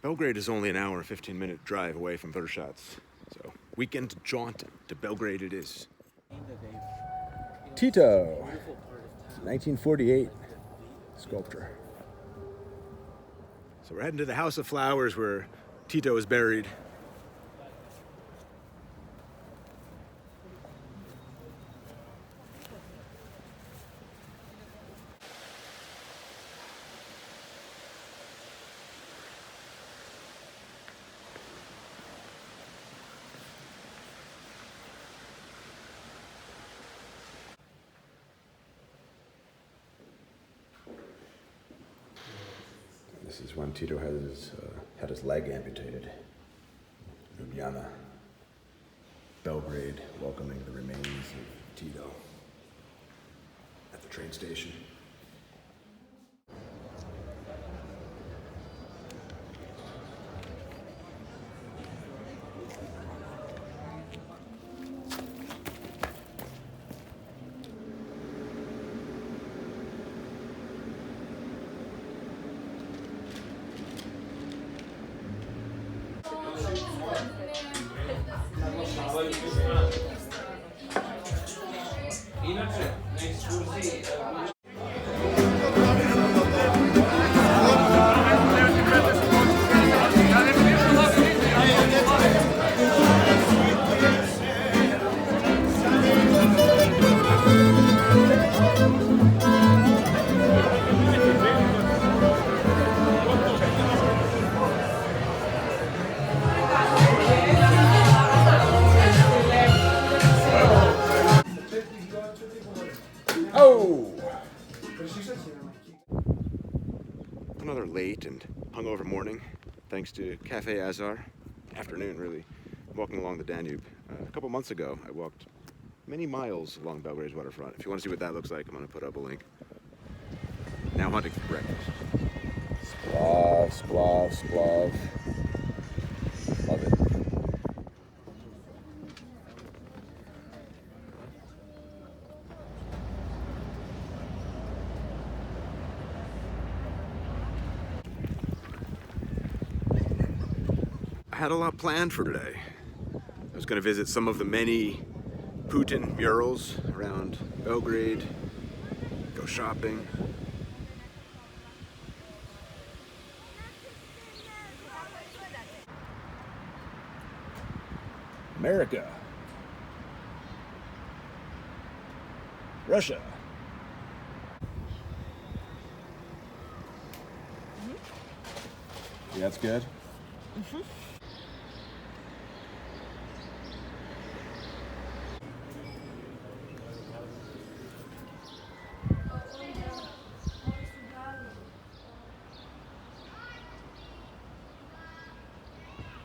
Belgrade is only an hour and 15-minute drive away from Vršac, so weekend jaunt to Belgrade it is. Tito, 1948 sculpture. So we're heading to the House of Flowers where Tito is buried. This is when Tito had his leg amputated. Ljubljana, Belgrade, welcoming the remains of Tito at the train station. Another late and hungover morning, thanks to Caffe Azaar. Afternoon, really, walking along the Danube. A couple months ago, I walked many miles along Belgrade's waterfront. If you want to see what that looks like, I'm going to put up a link. Now hunting for breakfast. Splav, splav, splav. Love it. I had a lot planned for today. I was going to visit some of the many Putin murals around Belgrade, go shopping. America. Russia. Yeah, that's good. Mm-hmm.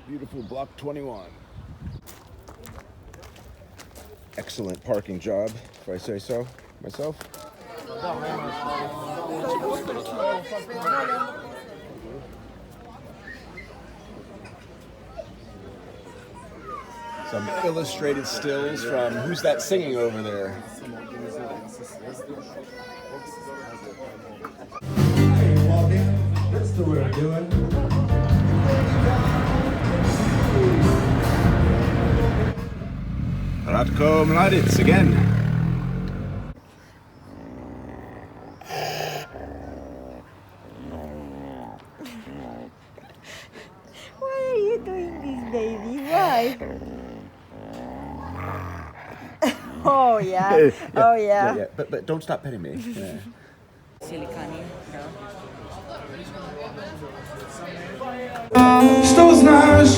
Beautiful Block 21. Excellent parking job, if I say so myself. Some illustrated stills from who's that singing over there? Hey, walking. That's the way we're doing. Ratko Mladic again. Why are you doing this, baby? Why? Oh yeah. Oh yeah. Yeah. But don't stop petting me. Yeah. Što znaš?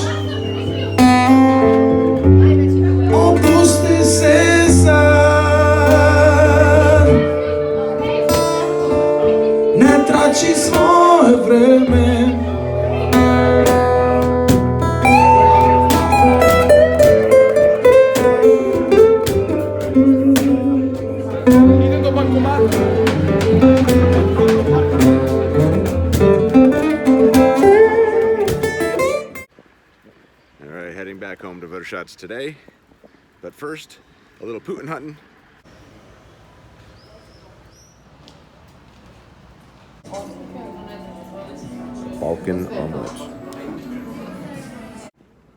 Opusti se sad. Ne trači svoje vreme. Alright, heading back home to Vršac today. But first, a little Putin hunting. Balkan omelet.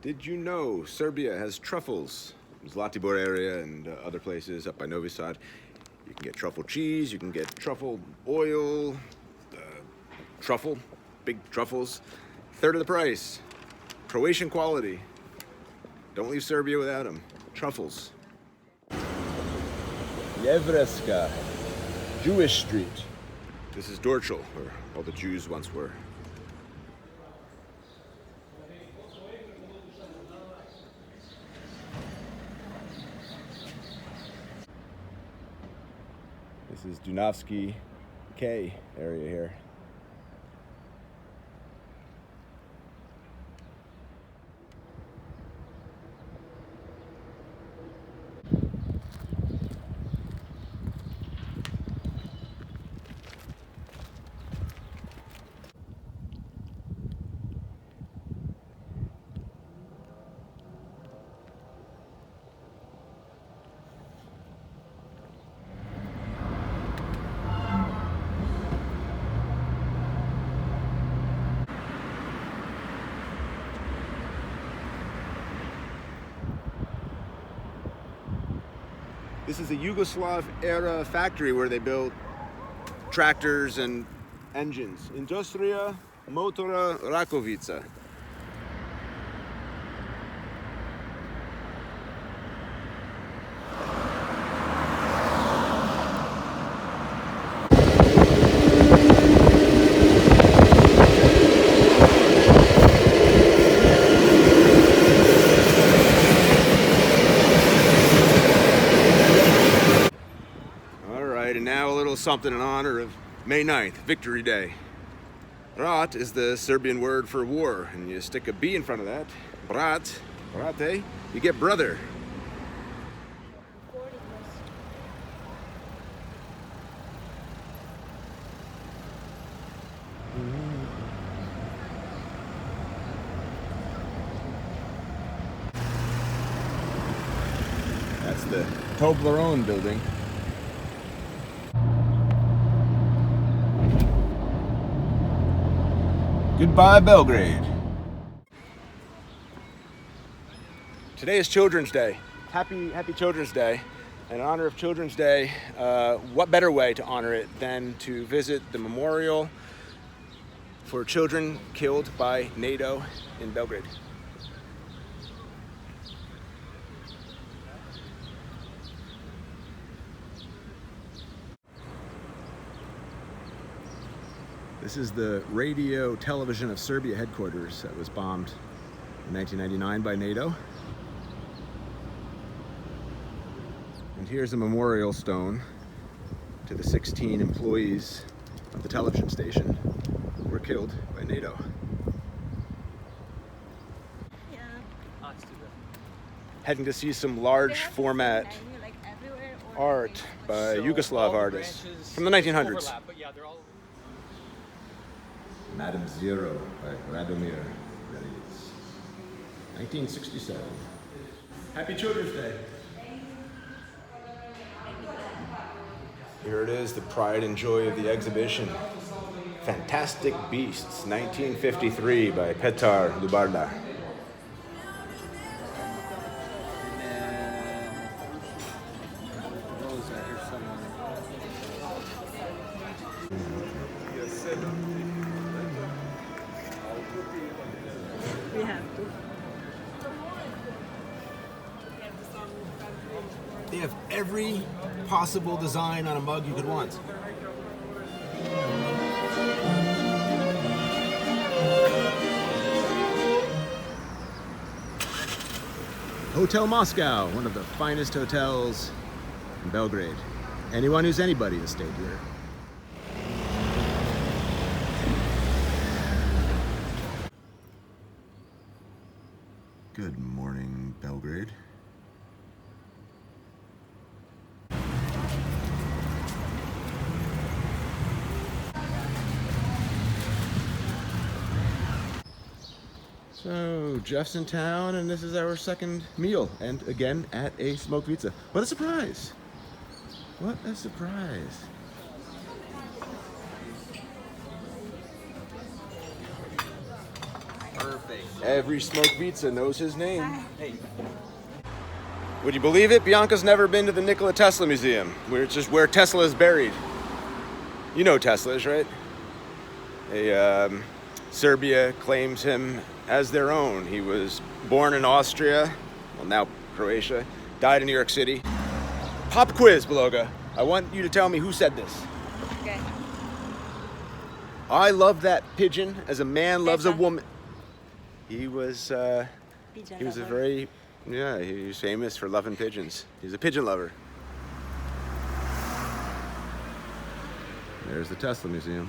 Did you know Serbia has truffles? Zlatibor area and other places up by Novi Sad. You can get truffle cheese, you can get truffle oil, truffle, big truffles, third of the price. Croatian quality. Don't leave Serbia without them. Truffles. Jevreska, Jewish street. This is Dorchel, where all the Jews once were. This is Dunavski K area here. This is a Yugoslav era factory where they built tractors and engines. Industrija motora Rakovica. And now a little something in honor of May 9th, Victory Day. Rat is the Serbian word for war, and you stick a B in front of that. Brat, brate, you get brother. That's the Toblerone building. Goodbye, Belgrade. Today is Children's Day. Happy Children's Day. In honor of Children's Day, what better way to honor it than to visit the memorial for children killed by NATO in Belgrade. This is the Radio Television of Serbia headquarters that was bombed in 1999 by NATO. And here's a memorial stone to the 16 employees of the television station who were killed by NATO. Yeah. Heading to see some large format art by Yugoslav artists from the 1900s. Madam Zero by Radomir. 1967. Happy Children's Day. Here it is, the pride and joy of the exhibition. Fantastic Beasts, 1953 by Petar Lubarda. We have to. They have every possible design on a mug you could want. Hotel Moscow, one of the finest hotels in Belgrade. Anyone who's anybody has stayed here. Good morning, Belgrade. So, Jeff's in town, and this is our second meal, and again at a smoked pizza. What a surprise! What a surprise! Perfect. Every smoked pizza knows his name. Hey. Would you believe it? Bianca's never been to the Nikola Tesla Museum, which is where Tesla is buried. You know Tesla's, right? Serbia claims him as their own. He was born in Austria, well now Croatia, died in New York City. Pop quiz, Beloga. I want you to tell me who said this. Okay. I love that pigeon as a man loves a Petar. woman. He was a Pigeon very, yeah, he was famous for loving pigeons. He's a pigeon lover. There's the Tesla Museum.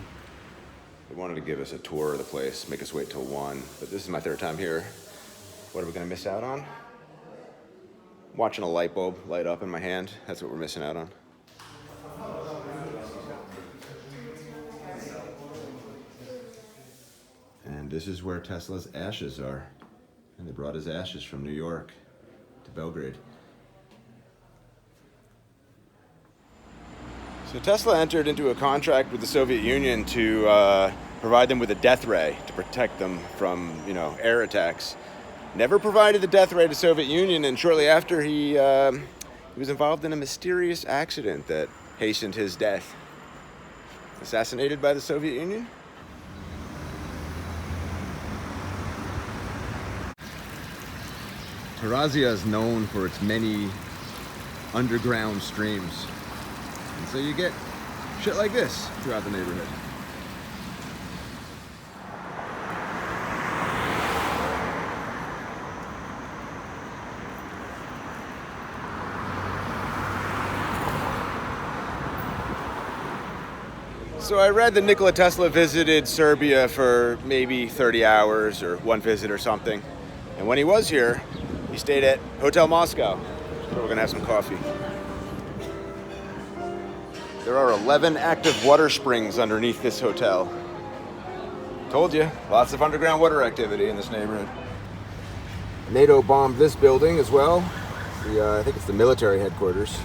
They wanted to give us a tour of the place, make us wait till 1, but this is my 3rd time here. What are we gonna miss out on? Watching a light bulb light up in my hand, that's what we're missing out on. And this is where Tesla's ashes are. And they brought his ashes from New York to Belgrade. So Tesla entered into a contract with the Soviet Union to provide them with a death ray to protect them from, air attacks. Never provided the death ray to the Soviet Union, and shortly after he was involved in a mysterious accident that hastened his death. Assassinated by the Soviet Union? Terazia is known for its many underground streams. And so you get shit like this throughout the neighborhood. So I read that Nikola Tesla visited Serbia for maybe 30 hours or one visit or something. And when he was here, he stayed at Hotel Moscow. So we're gonna have some coffee. There are 11 active water springs underneath this hotel. Told you, lots of underground water activity in this neighborhood. NATO bombed this building as well. I think it's the military headquarters.